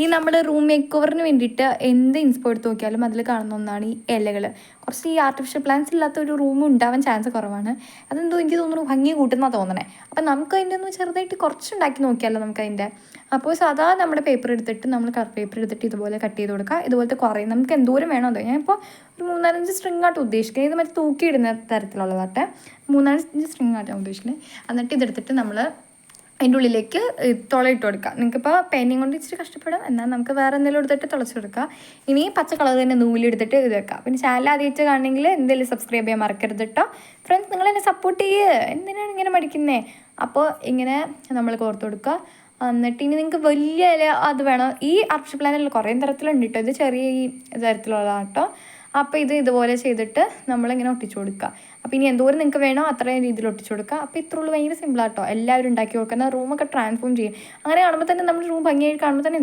ഈ നമ്മുടെ room make ഓവറിന് വേണ്ടിയിട്ട് എന്ത് ഇൻസ്പോ എടുത്ത് നോക്കിയാലും അതിൽ കാണുന്ന ഒന്നാണ് ഈ ഇലകൾ. കുറച്ച് ഈ ആർട്ടിഫിഷ്യൽ പ്ലാന്റ്സ് ഇല്ലാത്ത ഒരു റൂം ഉണ്ടാവാൻ ചാൻസ് കുറവാണ്. അതെന്തോ എനിക്ക് തോന്നുന്നു ഭംഗി കൂട്ടുന്നതാണ് തോന്നണേ. അപ്പം നമുക്ക് അതിൻ്റെ ഒന്ന് ചെറുതായിട്ട് കുറച്ചുണ്ടാക്കി നോക്കിയാലോ നമുക്കതിൻ്റെ. അപ്പോൾ സാധാ നമ്മുടെ പേപ്പർ എടുത്തിട്ട് നമ്മൾ കളർ പേപ്പർ എടുത്തിട്ട് ഇതുപോലെ കട്ട് ചെയ്ത് കൊടുക്കുക. ഇതുപോലത്തെ കുറേ നമുക്ക് എന്തോരം വേണോ അതോ ഞാനിപ്പോൾ ഒരു 3-4-5 സ്ട്രിങ് ആയിട്ട് ഉദ്ദേശിക്കുന്നത്. ഇത് മറ്റേ തൂക്കിയിടുന്ന തരത്തിലുള്ളതാട്ടെ. 3-4 സ്ട്രിങ് ആയിട്ടാണ് ഉദ്ദേശിക്കുന്നത്. എന്നിട്ട് ഇതെടുത്തിട്ട് നമ്മൾ അതിൻ്റെ ഉള്ളിലേക്ക് തുളയിട്ട് കൊടുക്കുക. നിങ്ങൾക്കിപ്പോൾ പെയിൻറ്റിങ് കൊണ്ട് ഇച്ചിരി കഷ്ടപ്പെടാം, എന്നാൽ നമുക്ക് വേറെ എന്തെങ്കിലും എടുത്തിട്ട് തുളച്ച് കൊടുക്കുക. ഇനി പച്ച കളർ തന്നെ നൂലെടുത്തിട്ട് ഇത് വെക്കുക. പിന്നെ ചാനൽ ആദ്യമായിട്ട് കാണണമെങ്കിൽ എന്തെങ്കിലും സബ്സ്ക്രൈബ് ചെയ്യാൻ മറക്കരുത് കേട്ടോ. ഫ്രണ്ട്സ്, നിങ്ങൾ എന്നെ സപ്പോർട്ട് ചെയ്യുക, എന്തിനാണ് ഇങ്ങനെ മടിക്കുന്നത്? അപ്പോൾ ഇങ്ങനെ നമ്മൾ കോർത്ത് കൊടുക്കുക. എന്നിട്ട് ഇനി നിങ്ങൾക്ക് വലിയ ഇല അത് വേണം. ഈ ആർട്ടിഫിഷ്യൽ പ്ലാന്റിൽ കുറേ തരത്തിലുണ്ട് കേട്ടോ. ഇത് ചെറിയ ഈ തരത്തിലുള്ളതാണ് കേട്ടോ. അപ്പോൾ ഇത് ഇതുപോലെ ചെയ്തിട്ട് നമ്മളിങ്ങനെ ഒട്ടിച്ചു കൊടുക്കുക. അപ്പോൾ ഇനി എന്തോരം നിങ്ങൾക്ക് വേണോ അത്രയും രീതിയിൽ ഒട്ടിച്ചു കൊടുക്കുക. അപ്പോൾ ഇത്രയുള്ളൂ, ഭയങ്കര സിമ്പിളാട്ടോ. എല്ലാവരും ഉണ്ടാക്കി കൊടുക്കുന്ന റൂമൊക്കെ ട്രാൻസ്ഫോം ചെയ്യും. അങ്ങനെ കാണുമ്പോൾ തന്നെ നമ്മുടെ റൂം ഭംഗിയായി കാണുമ്പോൾ തന്നെ